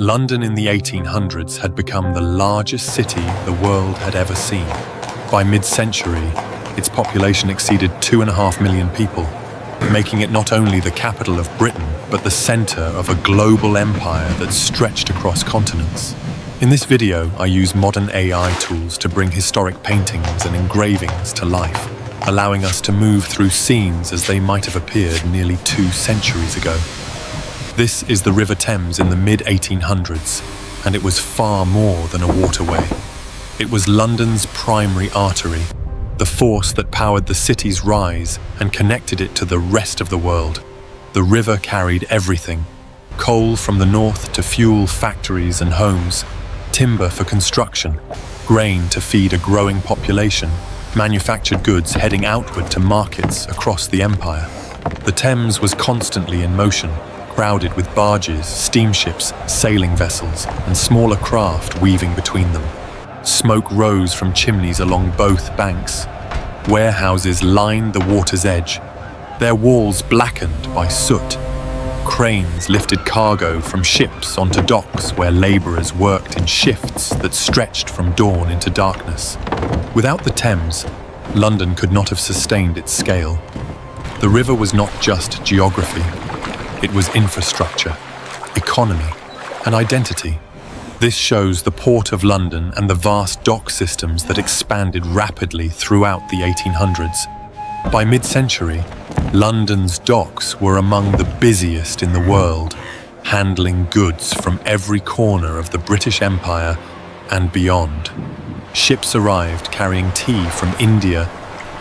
London in the 1800s had become the largest city the world had ever seen. By mid-century, its population exceeded 2.5 million people, making it not only the capital of Britain, but the center of a global empire that stretched across continents. In this video, I use modern AI tools to bring historic paintings and engravings to life, allowing us to move through scenes as they might have appeared nearly 2 centuries ago. This is the River Thames in the mid-1800s, and it was far more than a waterway. It was London's primary artery, the force that powered the city's rise and connected it to the rest of the world. The river carried everything: coal from the north to fuel factories and homes, timber for construction, grain to feed a growing population, manufactured goods heading outward to markets across the empire. The Thames was constantly in motion, crowded with barges, steamships, sailing vessels, and smaller craft weaving between them. Smoke rose from chimneys along both banks. Warehouses lined the water's edge, their walls blackened by soot. Cranes lifted cargo from ships onto docks where laborers worked in shifts that stretched from dawn into darkness. Without the Thames, London could not have sustained its scale. The river was not just geography. It was infrastructure, economy, and identity. This shows the Port of London and the vast dock systems that expanded rapidly throughout the 1800s. By mid-century, London's docks were among the busiest in the world, handling goods from every corner of the British Empire and beyond. Ships arrived carrying tea from India,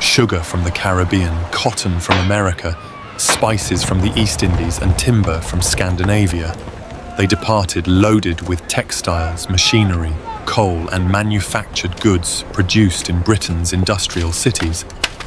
sugar from the Caribbean, cotton from America, spices from the East Indies, and timber from Scandinavia. They departed loaded with textiles, machinery, coal, and manufactured goods produced in Britain's industrial cities.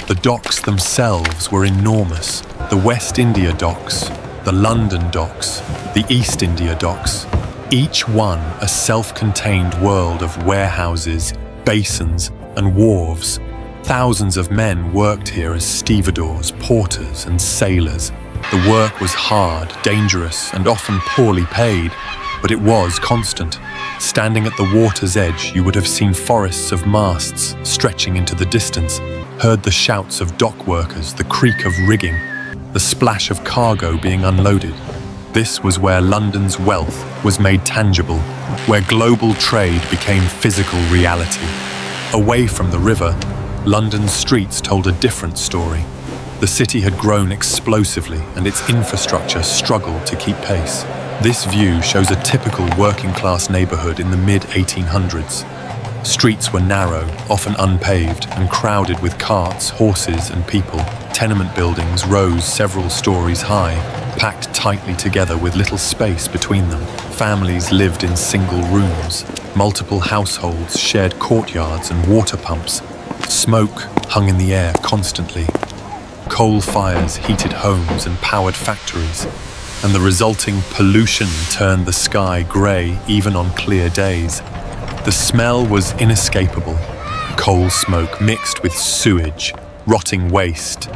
The docks themselves were enormous. The West India docks, the London docks, the East India docks, each one a self-contained world of warehouses, basins, and wharves. Thousands of men worked here as stevedores, porters, and sailors. The work was hard, dangerous, and often poorly paid, but it was constant. Standing at the water's edge, you would have seen forests of masts stretching into the distance, heard the shouts of dock workers, the creak of rigging, the splash of cargo being unloaded. This was where London's wealth was made tangible, where global trade became physical reality. Away from the river, London's streets told a different story. The city had grown explosively and its infrastructure struggled to keep pace. This view shows a typical working-class neighborhood in the mid-1800s. Streets were narrow, often unpaved, and crowded with carts, horses, and people. Tenement buildings rose several stories high, packed tightly together with little space between them. Families lived in single rooms. Multiple households shared courtyards and water pumps. Smoke hung in the air constantly. Coal fires heated homes and powered factories, and the resulting pollution turned the sky grey even on clear days. The smell was inescapable. Coal smoke mixed with sewage, rotting waste,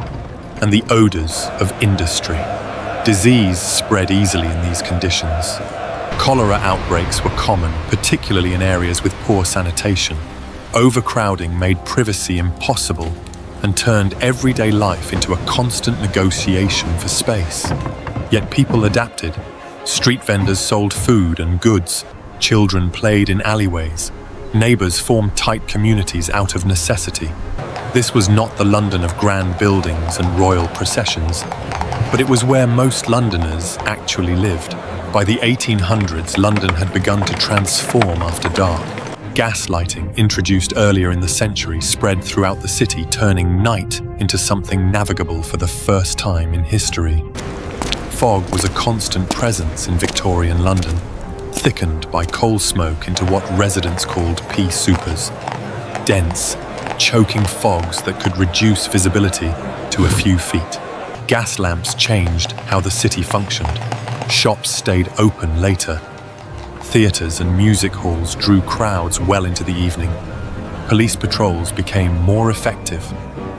and the odours of industry. Disease spread easily in these conditions. Cholera outbreaks were common, particularly in areas with poor sanitation. Overcrowding made privacy impossible and turned everyday life into a constant negotiation for space. Yet people adapted. Street vendors sold food and goods. Children played in alleyways. Neighbours formed tight communities out of necessity. This was not the London of grand buildings and royal processions, but it was where most Londoners actually lived. By the 1800s, London had begun to transform after dark. Gas lighting, introduced earlier in the century, spread throughout the city, turning night into something navigable for the first time in history. Fog was a constant presence in Victorian London, thickened by coal smoke into what residents called pea soupers. Dense, choking fogs that could reduce visibility to a few feet. Gas lamps changed how the city functioned. Shops stayed open later. Theatres and music halls drew crowds well into the evening. Police patrols became more effective,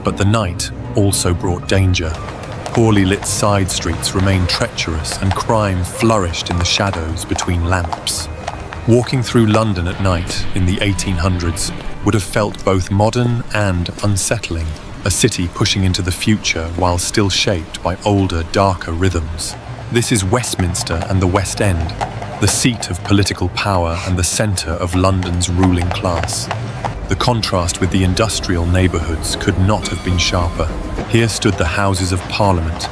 but the night also brought danger. Poorly lit side streets remained treacherous and crime flourished in the shadows between lamps. Walking through London at night in the 1800s would have felt both modern and unsettling, a city pushing into the future while still shaped by older, darker rhythms. This is Westminster and the West End, the seat of political power and the centre of London's ruling class. The contrast with the industrial neighbourhoods could not have been sharper. Here stood the Houses of Parliament,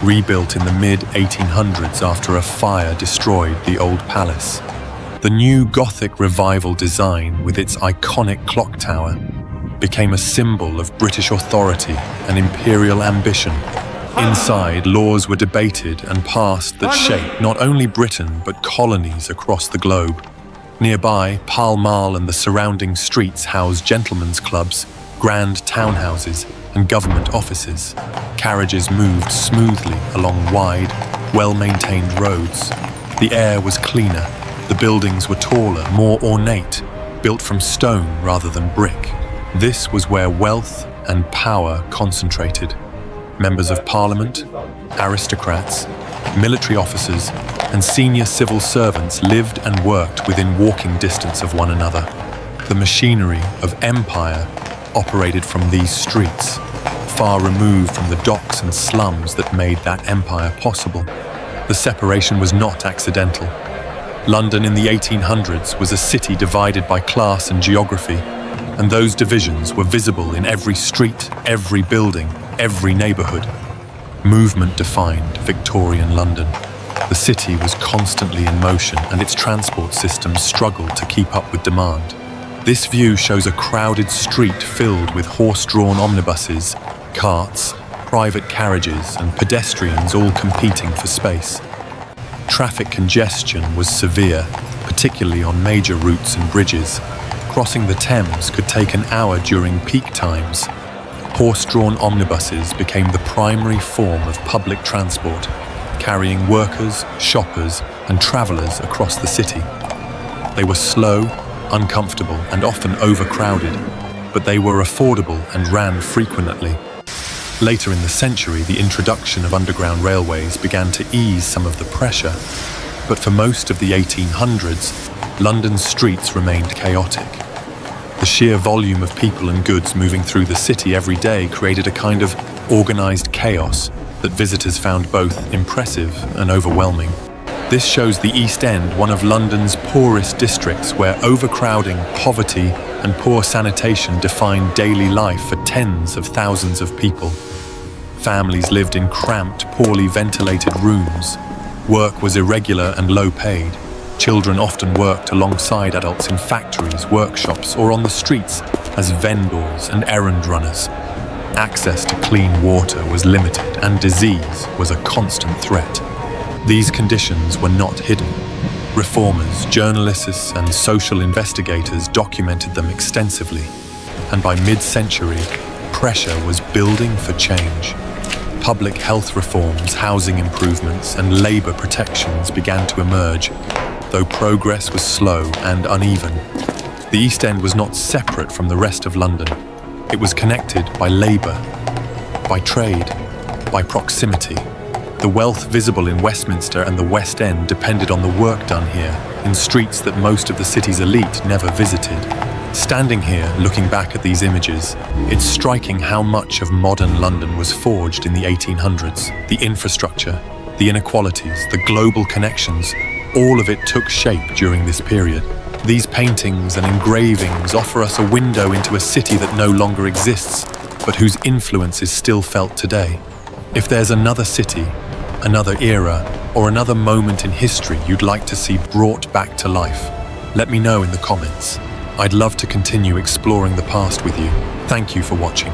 rebuilt in the mid-1800s after a fire destroyed the old palace. The new Gothic Revival design, with its iconic clock tower, became a symbol of British authority and imperial ambition. Inside, laws were debated and passed that shaped not only Britain but colonies across the globe. Nearby, Pall Mall and the surrounding streets house gentlemen's clubs, grand townhouses, and government offices. Carriages moved smoothly along wide, well-maintained roads. The air was cleaner, the buildings were taller, more ornate, built from stone rather than brick. This was where wealth and power concentrated. Members of Parliament, aristocrats, military officers, and senior civil servants lived and worked within walking distance of one another. The machinery of empire operated from these streets, far removed from the docks and slums that made that empire possible. The separation was not accidental. London in the 1800s was a city divided by class and geography, and those divisions were visible in every street, every building, every neighbourhood. Movement defined Victorian London. The city was constantly in motion and its transport systems struggled to keep up with demand. This view shows a crowded street filled with horse-drawn omnibuses, carts, private carriages and pedestrians all competing for space. Traffic congestion was severe, particularly on major routes and bridges. Crossing the Thames could take an hour during peak times. Horse-drawn omnibuses became the primary form of public transport, carrying workers, shoppers, and travellers across the city. They were slow, uncomfortable, and often overcrowded, but they were affordable and ran frequently. Later in the century, the introduction of underground railways began to ease some of the pressure, but for most of the 1800s, London's streets remained chaotic. The sheer volume of people and goods moving through the city every day created a kind of organised chaos that visitors found both impressive and overwhelming. This shows the East End, one of London's poorest districts, where overcrowding, poverty, and poor sanitation defined daily life for tens of thousands of people. Families lived in cramped, poorly ventilated rooms. Work was irregular and low paid. Children often worked alongside adults in factories, workshops, or on the streets as vendors and errand runners. Access to clean water was limited, and disease was a constant threat. These conditions were not hidden. Reformers, journalists, and social investigators documented them extensively, and by mid-century, pressure was building for change. Public health reforms, housing improvements, and labour protections began to emerge, though progress was slow and uneven. The East End was not separate from the rest of London. It was connected by labour, by trade, by proximity. The wealth visible in Westminster and the West End depended on the work done here, in streets that most of the city's elite never visited. Standing here, looking back at these images, it's striking how much of modern London was forged in the 1800s. The infrastructure, the inequalities, the global connections, all of it took shape during this period. These paintings and engravings offer us a window into a city that no longer exists, but whose influence is still felt today. If there's another city, another era, or another moment in history you'd like to see brought back to life, let me know in the comments. I'd love to continue exploring the past with you. Thank you for watching.